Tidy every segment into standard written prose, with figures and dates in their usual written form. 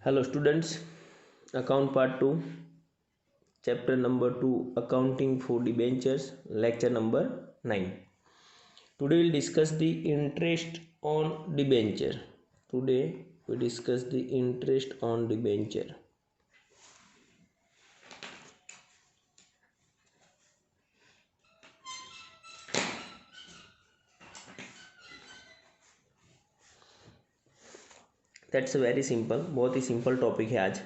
Hello students, account part 2, chapter number 2, accounting for debentures, lecture number 9. Today we'll discuss the interest on debenture. Today we discuss the interest on debenture. That's a very simple, बहुत ही simple topic है आज.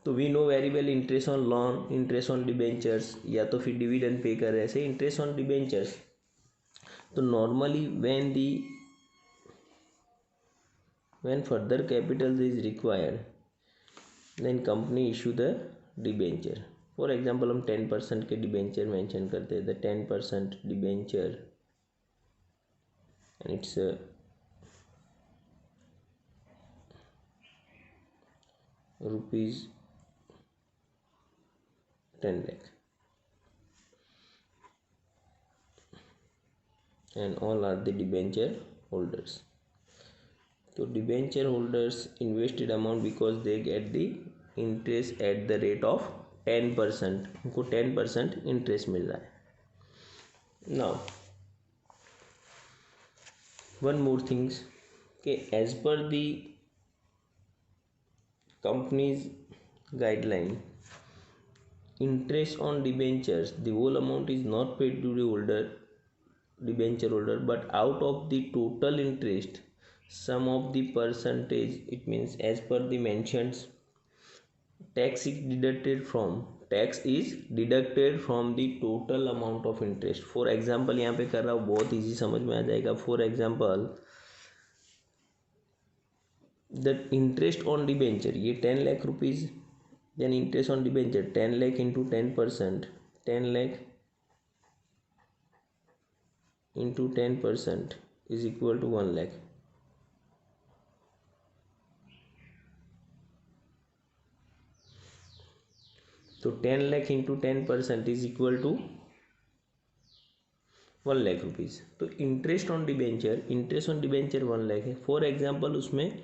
तो we know very well interest on loan, interest on debentures, या तो फिर dividend pay कर रहे हैं, इंटरेस्ट ऑन डिबेंचर्स. तो normally when further capital is required, then company issue the debenture. For example हम 10% के डिबेंचर मेंशन करते हैं, the 10% debenture and it's rupees 10 lakh and all are the debenture holders. तो debenture holders invested amount because they get the interest at the rate of 10%. उनको 10% interest मिल रहा है. Now one more things कि as per the companies guideline, interest on debentures, the whole amount is not paid to the holder, debenture holder, but out of the total interest, some of the percentage, it means as per the mentions, tax is deducted from the total amount of interest. For example यहाँ पे कर रहा हूँ, बहुत easy समझ में आ जाएगा. For example the interest on debenture, ये 10 lakh rupees, then interest on debenture 10 lakh into 10%, 10 lakh into 10% is equal to 1 lakh. तो 10 lakh into 10% is equal to 1 lakh rupees. तो इंटरेस्ट ऑन डिबेंचर 1 लाख है. For example उसमें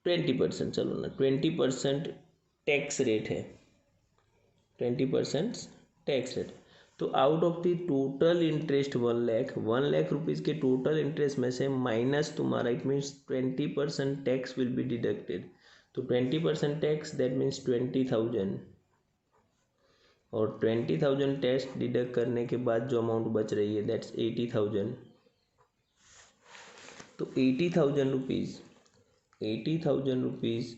20%, चलो ना 20% tax rate है, 20% tax rate. तो out of the total interest 1 lakh rupees के total interest में से माइनस तुम्हारा, it means 20% tax will be deducted. तो 20% टैक्स दैट मीन्स 20,000, और 20,000 टैक्स डिडक्ट करने के बाद जो अमाउंट बच रही है दैट्स 80,000. तो 80,000 रुपीज़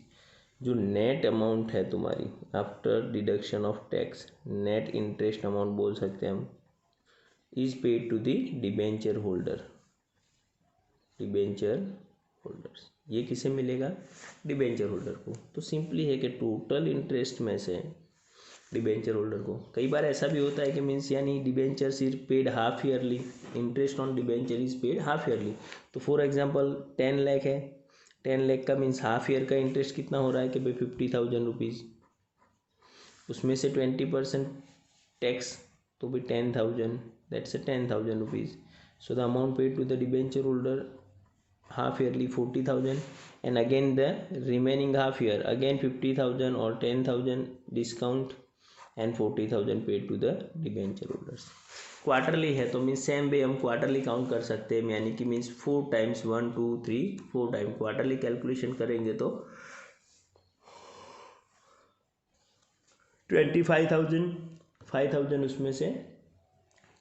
जो नेट अमाउंट है तुम्हारी after deduction of tax, net interest amount बोल सकते हैं हम, is paid to the debenture holder. Debenture holders, ये किसे मिलेगा? डिबेंचर होल्डर को. तो सिंपली है कि टोटल इंटरेस्ट में से डिबेंचर होल्डर को, कई बार ऐसा भी होता है कि मीन्स यानी debenture is paid half yearly, interest on debenture is paid half yearly. तो फॉर एग्जांपल 10 लाख है, 10 लाख का मीन्स हाफ ईयर का इंटरेस्ट कितना हो रहा है कि भाई 50,000 रुपीज़, उसमें से 20% टैक्स, तो भी 10,000, that's 10,000 rupees. So the amount paid to the debenture holder half yearly 40,000, and again the remaining half year again 50,000 और 10,000 discount and 40,000 paid to the debenture holders. Quarterly है तो मीन्स सेम वे हम quarterly count कर सकते हैं, यानी कि means 4 times, 1 2 3 4 time quarterly calculation करेंगे तो 25,000, 5,000 उसमें से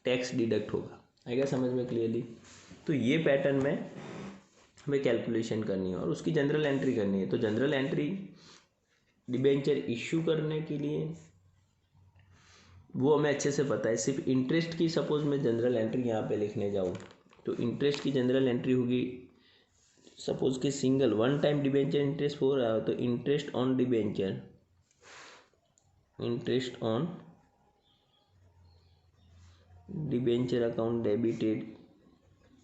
टैक्स डिडक्ट होगा. आएगा समझ में क्लियरली? तो ये पैटर्न में हमें कैलकुलेशन करनी है और उसकी जनरल एंट्री करनी है. तो जनरल एंट्री डिबेंचर इश्यू करने के लिए वो हमें अच्छे से पता है. सिर्फ इंटरेस्ट की सपोज मैं जनरल एंट्री यहाँ पे लिखने जाऊँ तो इंटरेस्ट की जनरल एंट्री होगी, सपोज कि सिंगल 1 टाइम डिबेंचर इंटरेस्ट हो रहा हो तो interest on debenture, interest on debenture account debited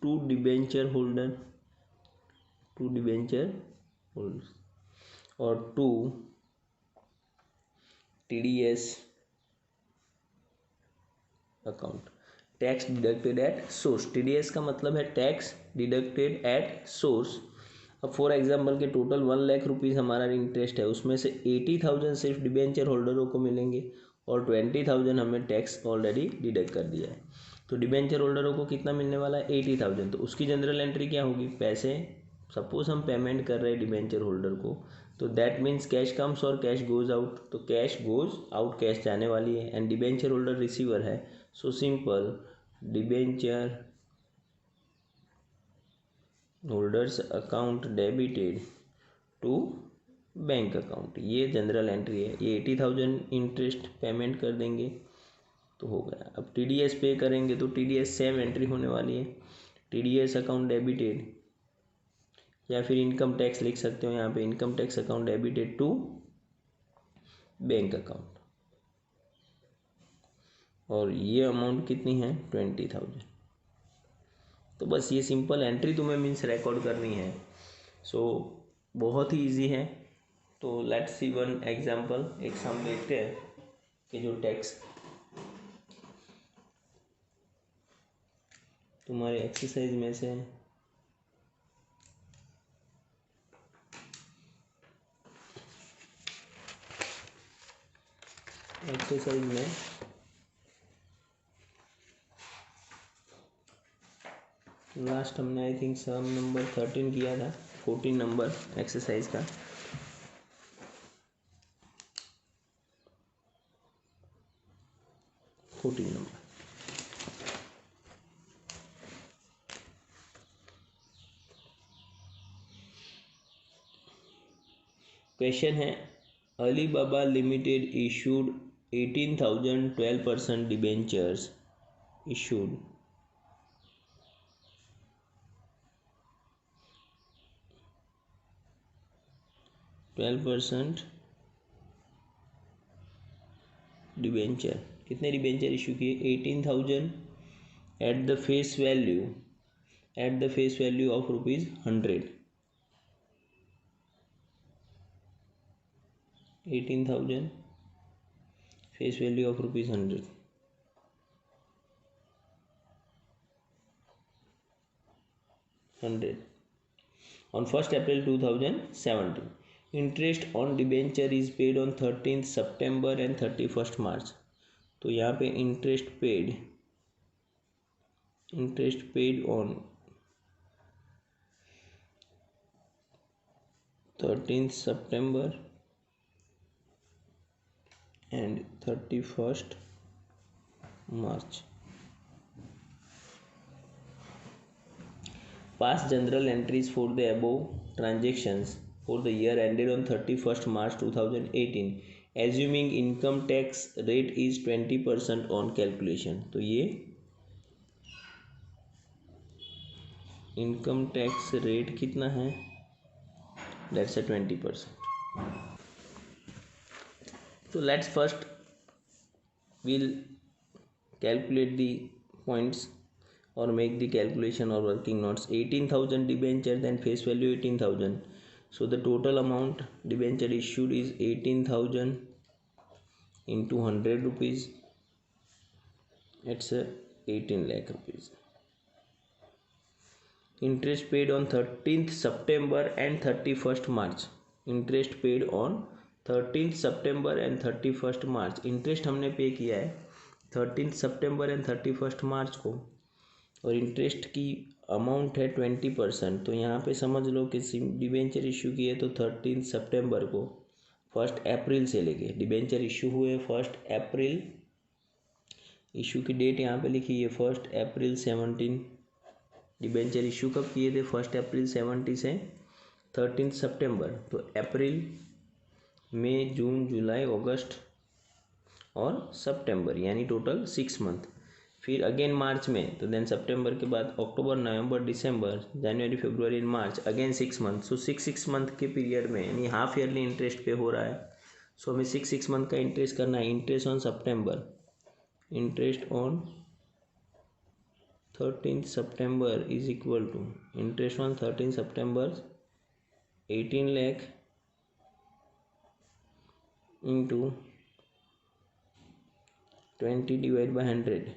to debenture holder, to debenture holder, और to TDS account, tax deducted at source. TDS का मतलब है टैक्स डिडक्टेड एट सोर्स. अब फॉर एग्जांपल के टोटल 1,00,000 रुपीज़ हमारा इंटरेस्ट है, उसमें से 80,000 सिर्फ डिबेंचर होल्डरों को मिलेंगे और 20,000 हमें टैक्स ऑलरेडी डिडक्ट कर दिया है। तो डिबेंचर होल्डरों को कितना मिलने वाला है 80,000। तो उसकी जनरल एंट्री क्या होगी, पैसे सपोज हम पेमेंट कर रहे हैं डिबेंचर होल्डर को, तो दैट मीन्स कैश कम्स और कैश गोज आउट। तो कैश गोज आउट, कैश जाने वाली है, एंड डिबेंचर होल्डर रिसीवर है। So simple, debenture holders account debited to bank account, ये जनरल एंट्री है। ये 80,000 इंटरेस्ट पेमेंट कर देंगे तो हो गया। अब TDS पे करेंगे तो TDS सेम एंट्री होने वाली है, TDS अकाउंट डेबिटेड, या फिर इनकम टैक्स लिख सकते हो यहाँ पे, income tax account debited to bank account. और ये अमाउंट कितनी है 20,000। तो बस ये सिंपल एंट्री तुम्हें मीन्स रिकॉर्ड करनी है। सो बहुत ही इजी है। तो लेट्स सी वन एग्जांपल, एक सम देखते हैं कि जो टैक्स तुम्हारे एक्सरसाइज में से एक्सरसाइज में लास्ट हमने आई थिंक सम नंबर 13 किया था, 14 नंबर एक्सरसाइज का। क्वेश्चन है, Ali Baba limited issued 18,000 12% debentures issued 12% debenture, कितने डिबेंचर इशू किए 18,000 at the face value of ₹100। 18,000 face value of ₹100। On 1st April 2017, interest on debenture is paid on 13th September and 31st March। तो यहाँ पे interest paid on 13th September and 31st March। Past journal entries for the above transactions for the year ended on 31st March 2018, assuming income tax rate is 20% on calculation। तो ये income tax rate कितना है, let's say 20%। तो let's first we'll calculate the points or make the calculation or working notes। 18,000 debenture, then face value 18,000, so the total amount debenture issued is 18,000 into 100 rupees, it's 18 lakh rupees। Interest paid on 13th September and 31st March, interest paid on 13th September and 31st March, interest हमने पे किया है 13th September and 31st March को, और interest की amount है 20%। तो यहाँ पे समझ लो कि डिबेंचर इशू किए तो 13 सितंबर को 1 अप्रैल से लेके डिबेंचर इशू हुए 1 अप्रैल, इशू की डेट यहाँ पे लिखी है 1 अप्रैल 17। डिबेंचर इशू कब किए थे 1 अप्रैल 70 से 13 सितंबर। तो अप्रैल, मई, जून, जुलाई, अगस्त और सितंबर, यानी टोटल 6 मंथ। फिर अगेन मार्च में, तो देन सितंबर के बाद अक्टूबर, नवंबर, दिसंबर, जनवरी, फरवरी एंड मार्च, अगेन 6 मंथ। सो 6 मंथ के पीरियड में यानी हाफ ईयरली इंटरेस्ट पे हो रहा है। सो हमें 6 मंथ का इंटरेस्ट करना है। Interest on September, interest on 13 September is equal to interest on 13 September 18 lakh into 20 divide by 100,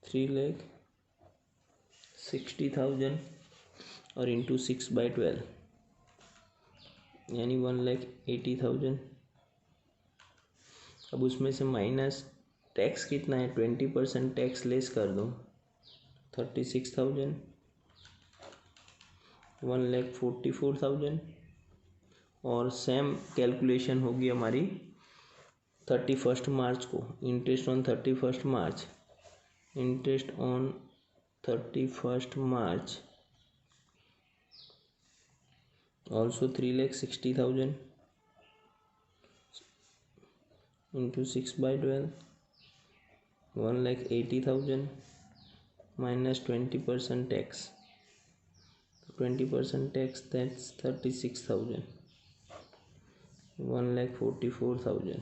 3,60,000 और इंटू 6/12 यानी 1,80,000। अब उसमें से माइनस टैक्स कितना है, 20% टैक्स लेस कर दो, 36,000, 1,44,000। और सेम कैलकुलेशन होगी हमारी 31 मार्च को। Interest on 31 March, interest on 31 March also 3,60,000 into 6/12 1,80,000 minus 20% tax. 20% tax, that's 36,000, 1,44,000।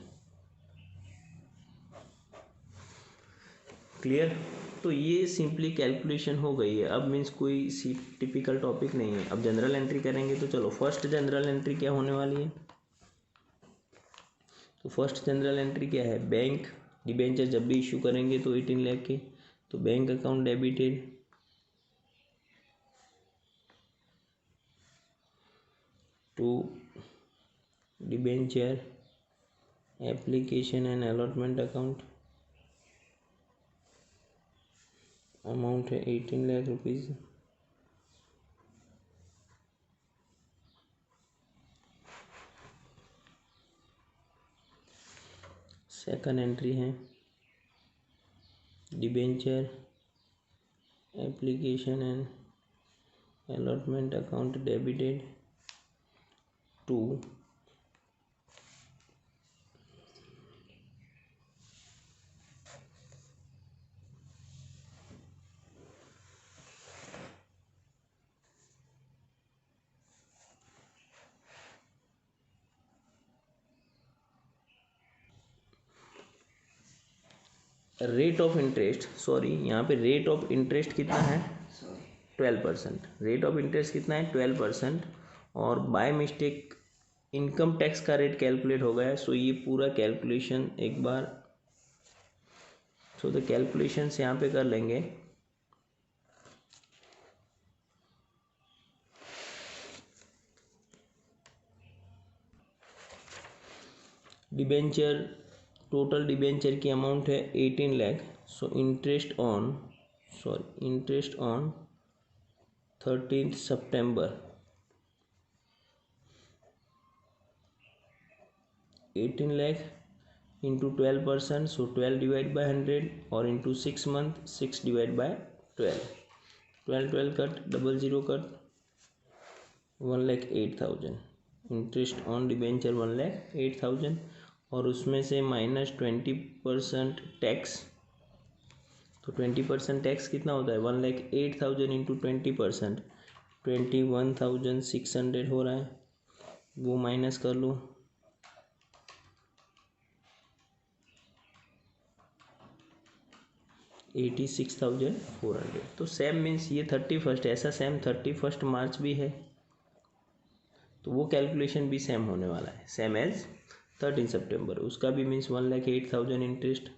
Clear. तो ये सिंपली कैलकुलेशन हो गई है। अब मीन्स कोई सी टिपिकल टॉपिक नहीं है। अब जनरल एंट्री करेंगे तो चलो फर्स्ट जनरल एंट्री क्या होने वाली है। तो फर्स्ट जनरल एंट्री क्या है, बैंक डिबेंचर जब भी इशू करेंगे तो 18 लाख के, तो bank account debited to debenture application and allotment account, amount है 18 लाख रुपीज़। सेकंड एंट्री है debenture application and allotment account debited to rate of interest, sorry यहाँ पे रेट ऑफ इंटरेस्ट कितना है 12%। रेट ऑफ इंटरेस्ट कितना है 12%। और बाय मिस्टेक इनकम टैक्स का रेट कैलकुलेट हो गया है। सो ये पूरा कैलकुलेशन एक बार द कैलकुलेशंस यहाँ पे कर लेंगे। डिबेंचर, टोटल डिबेंचर की अमाउंट है 18 lakh. So interest on 13 September 18 lakh into 12%, so 12 divide by 100 और into 6 month 6 divide by 12, 12 cut 00 cut 1,08,000। Interest on debenture 1,08,000 और उसमें से माइनस 20% टैक्स। तो 20% टैक्स कितना होता है 1,08,000 इंटू 20%, 21,600 हो रहा है, वो माइनस कर लो। $86,400। तो सेम मीन्स ये 31, ऐसा सेम 31 मार्च भी है, तो वो कैलकुलेशन भी सेम होने वाला है, सेम एज 13 सितंबर। उसका भी मीन्स 1,08,000 इंटरेस्ट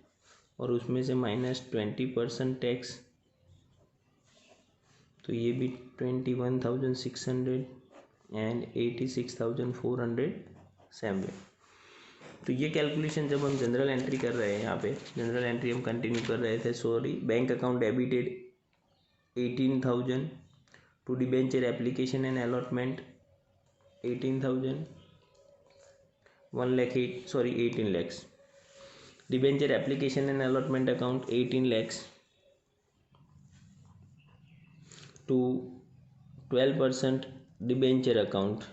और उसमें से माइनस 20% टैक्स, तो ये भी 21,600 एंड 86,400 सेम वे। तो ये कैलकुलेशन जब हम जनरल एंट्री कर रहे हैं, यहाँ पे जनरल एंट्री हम कंटिन्यू कर रहे थे। Sorry, bank account debited 18,000 to debenture application and allotment 18,000, 18 lakhs। Debenture application and allotment account 18 lakhs to 12% debenture account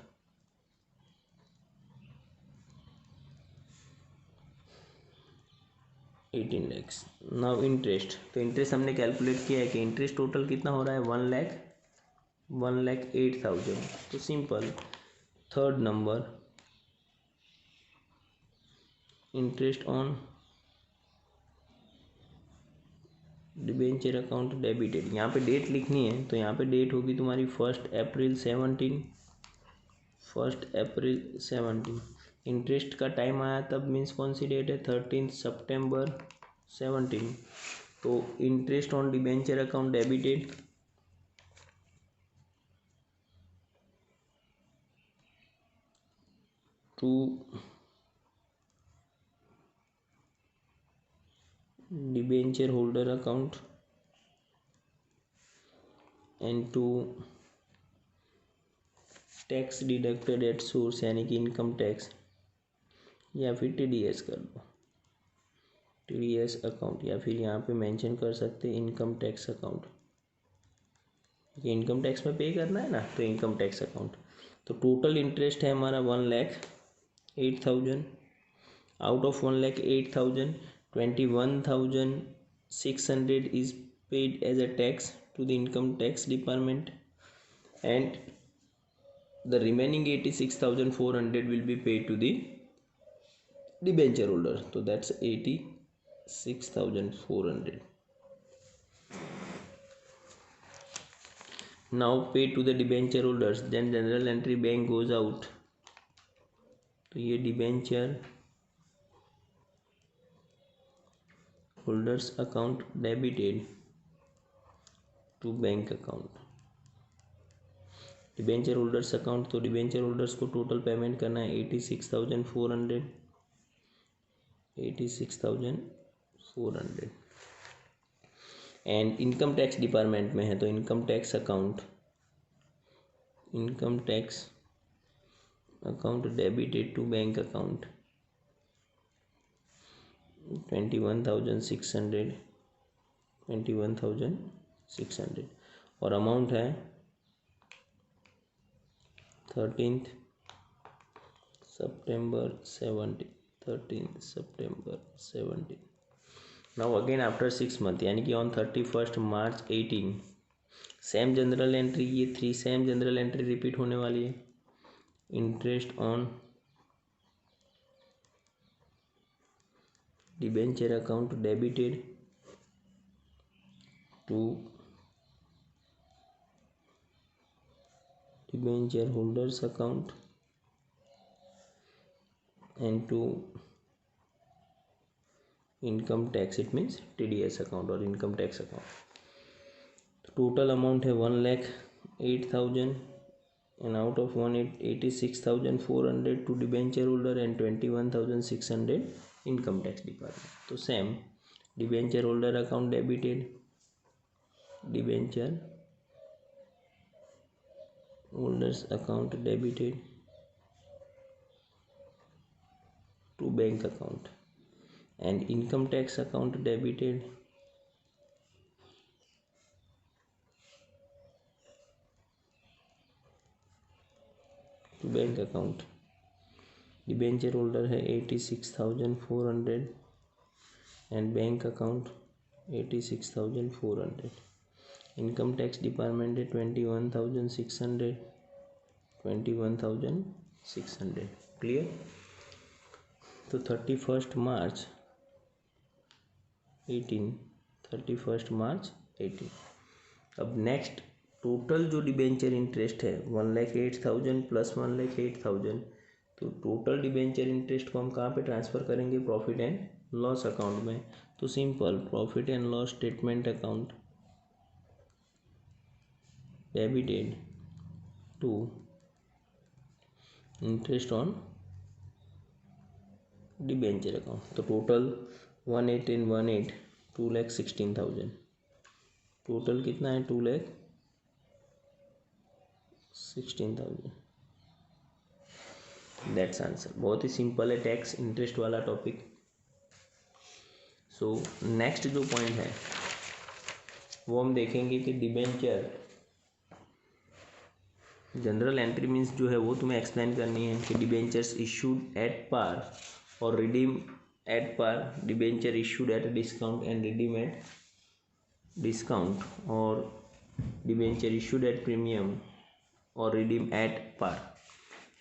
18 lakhs। Now interest, तो इंटरेस्ट हमने कैलकुलेट किया है कि इंटरेस्ट टोटल कितना हो रहा है 1,08,000। तो simple third number, interest on debenture account debited. यहाँ पे डेट लिखनी है, तो यहाँ पे डेट होगी तुम्हारी 1 अप्रैल 17। इंटरेस्ट का टाइम आया तब मीन्स कौन सी डेट है 13 सितंबर 17। तो तो interest on debenture account debited to debenture holder account and to tax deducted at source, यानी कि इनकम टैक्स या फिर टीडीएस कर दो, टीडीएस अकाउंट, या फिर यहाँ पे मेंशन कर सकते हैं इनकम टैक्स अकाउंट, ये इनकम टैक्स में पे करना है ना, तो इनकम टैक्स अकाउंट। तो टोटल इंटरेस्ट है हमारा 1,08,000, out of 1,08,000 21,600 is paid as a tax to the income tax department, and the remaining 86,400 will be paid to the debenture holder. So that's 86,400. Now pay to the debenture holders. Then general entry bank goes out. तो ये debenture holders account debited to bank account. Debenture holders account, तो debenture holders को total payment करना है 86,400, 86,400। And income tax department में है तो income tax account, income tax account debited to bank account 21,600, 21,600, और अमाउंट है 13th September 17, 13th September 17। Now again after 6 month, यानी कि on 31st March 18 same general entry, ये 3 सेम जनरल एंट्री रिपीट होने वाली है। Interest on debenture account debited to debenture holders account and to income tax, it means TDS account और income tax account. Total amount है 1,08,000 and out of 186,400 to debenture holder and 21,600 income tax department. तो same debenture holder account debited, debenture holders account debited to bank account and income tax account debited to bank account। Debenture holder है 86,400 and bank account 86,400। Income tax department है 21,600, 21,600। Clear. तो 31st March 18, 31st March 18। अब next total जो debenture interest है 1,08,000 plus 1,08,000, तो total debenture interest को हम कहाँ पे ट्रांसफ़र करेंगे, प्रॉफिट एंड लॉस अकाउंट में। तो simple profit and loss statement account debited to interest on debenture account. तो टोटल 1,818, 2,16,000। टोटल कितना है 2,16,000। That's answer. बहुत ही सिंपल है टैक्स इंटरेस्ट वाला टॉपिक। सो नेक्स्ट जो पॉइंट है वो हम देखेंगे कि डिबेंचर जनरल एंट्री मीन्स जो है वो तुम्हें एक्सप्लेन करनी है कि डिबेंचर्स इशूड एट पार और redeem at par, debenture issued at discount and redeem at discount, और डिबेंचर इशूड एट प्रीमियम और रिडीम एट पार।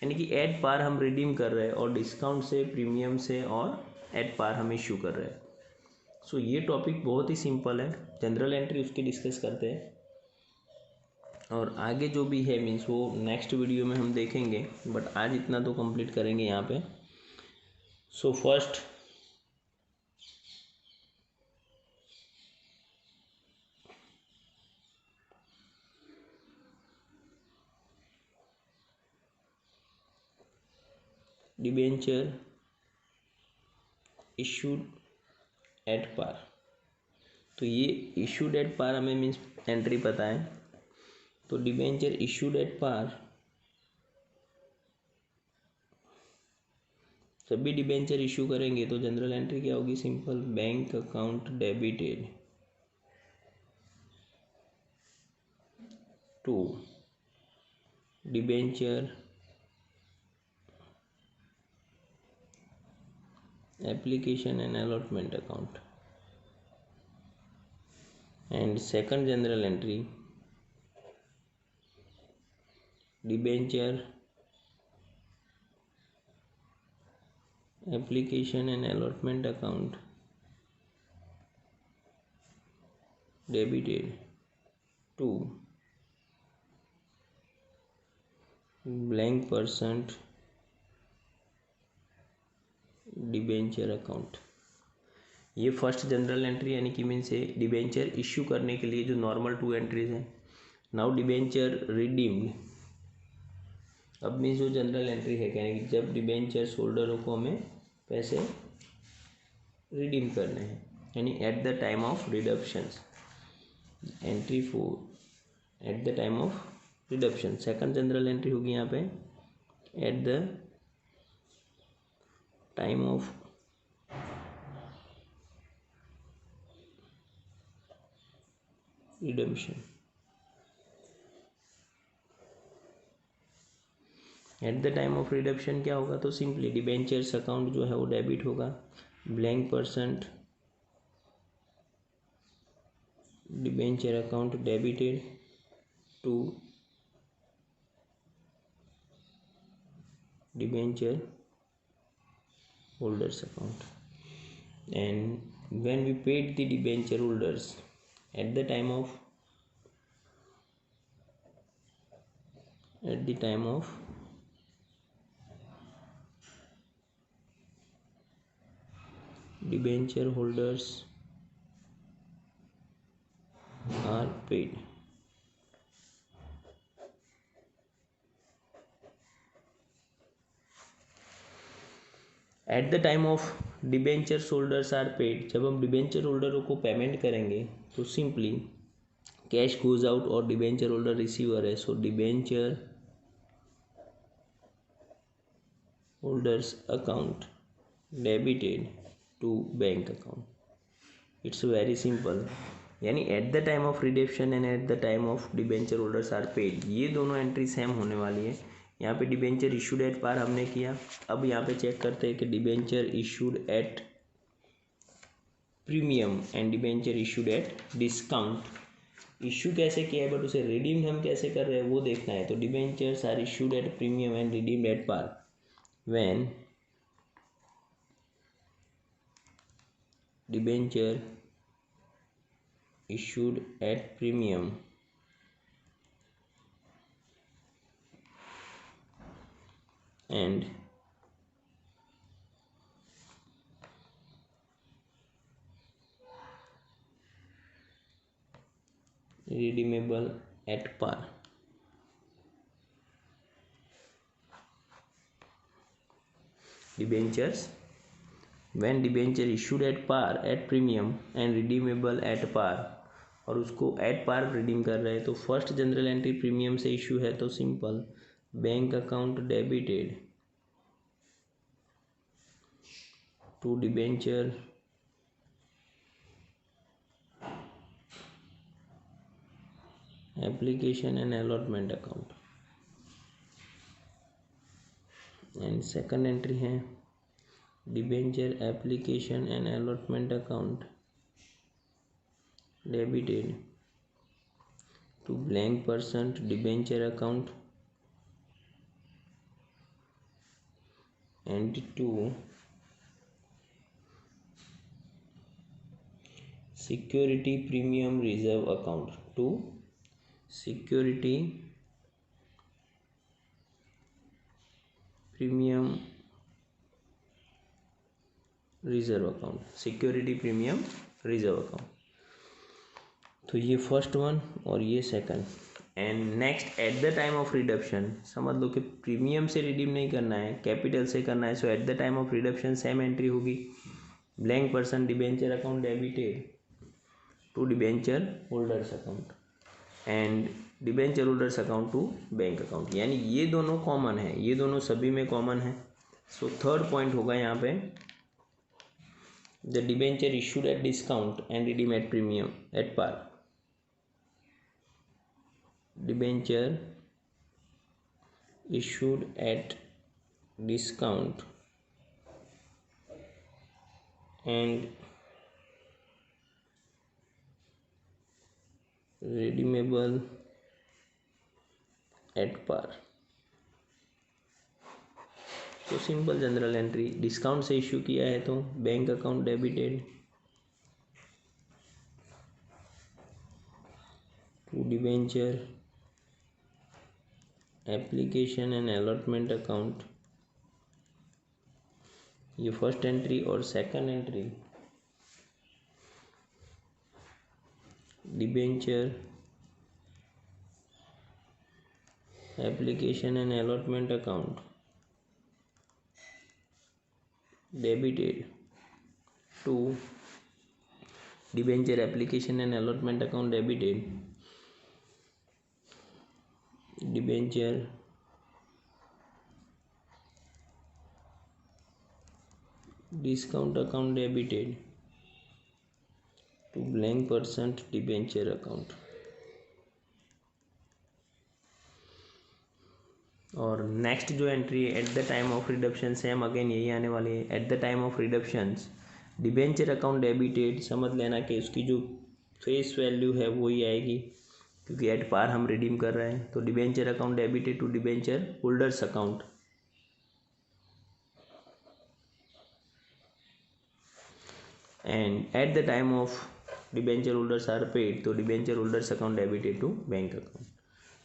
यानी कि एट पार हम रिडीम कर रहे हैं और डिस्काउंट से, प्रीमियम से और एट पार हम इशू कर रहे हैं। सो ये टॉपिक बहुत ही सिंपल है, जनरल एंट्री उसकी डिस्कस करते हैं और आगे जो भी है मीन्स वो नेक्स्ट वीडियो में हम देखेंगे, बट आज इतना तो कंप्लीट करेंगे यहाँ पे। So first debenture issued at par. तो ये इशूड एट पार हमें मीन्स एंट्री पता है, तो डिबेंचर इशूड एट पार, सभी डिबेंचर इशू करेंगे तो जनरल एंट्री क्या होगी, simple bank account debited to debenture application and allotment account. And second journal entry debenture application and allotment account debited to blank percent debenture account. ये first general entry यानी कि means से debenture issue करने के लिए जो normal 2 entries हैं। Now debenture redeemed, अब मीन्स जो जनरल एंट्री है यानी कि जब डिबेंचर होल्डरों को हमें पैसे रिडीम करने हैं, यानी at the time of redemption, entry 4 eight the time of redemption. Second journal entry होगी यहाँ पे eight the time of redemption. Eight the time of redemption क्या होगा, तो सिंपली डिबेंचर्स अकाउंट जो है वो डेबिट होगा, blank percent debenture account debited to debenture holders account। And when we paid the debenture holders at the time of debenture holders are paid, at the time of debenture holders are paid, जब हम debenture होल्डरों को payment करेंगे तो simply cash goes out और debenture holder receiver है, so debenture holders account debited to bank account. It's very simple, यानी at the time of redemption and at the time of debenture holders are paid, ये दोनों entry same होने वाली है। यहाँ पे डिबेंचर इशूड एट पार हमने किया, अब यहाँ पे चेक करते हैं कि debenture issued at premium and debenture issued at discount. Issue कैसे किया है बट उसे रिडीम हम कैसे कर रहे हैं वो देखना है। तो debentures are issued at premium and redeemed at par when debenture issued at premium and redeemable at par। debentures when debenture issued at par at premium and redeemable at par, और उसको एट पार रिडीम कर रहे हैं तो first general entry premium से issue है तो simple bank account debited to debenture application and allotment account. And second entry है debenture application and allotment account debited to blank percent debenture account and to security premium reserve account, to security premium reserve account, security premium reserve account. तो ये first one और ये second, and next at the time of redemption, समझ लो कि premium से redeem नहीं करना है, कैपिटल से करना है, so at the time of redemption same entry होगी, blank person debenture account debited to debenture holders account and debenture holders account to bank account, यानी ये दोनों कॉमन है, ये दोनों सभी में कॉमन है। सो थर्ड पॉइंट होगा यहाँ पे the debenture issued at discount and redeem at premium at par, debenture issued at discount and redeemable at par। तो सिंपल जनरल एंट्री, डिस्काउंट से इश्यू किया है तो bank account debited to debenture application and allotment account, ये first entry, और second entry debenture application and allotment account debited to debenture application and allotment account debited debenture discount account debited to blank person debenture account. और next जो entry है at the time of redemption, same again यही आने वाली है, at the time of redemptions debenture account debited, समझ लेना कि उसकी जो फेस वैल्यू है वो ही आएगी क्योंकि एट पार हम रिडीम कर रहे हैं, तो debenture account debited to debenture holders account and at the time of debenture holders are paid, तो debenture holders account debited to bank account.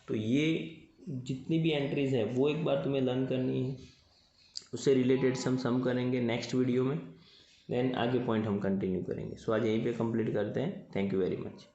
तो ये जितनी भी एंट्रीज है वो एक बार तुम्हें लर्न करनी है, उससे रिलेटेड सम करेंगे नेक्स्ट वीडियो में, देन आगे पॉइंट हम कंटिन्यू करेंगे। सो आज यहीं पे कंप्लीट करते हैं। Thank you very much.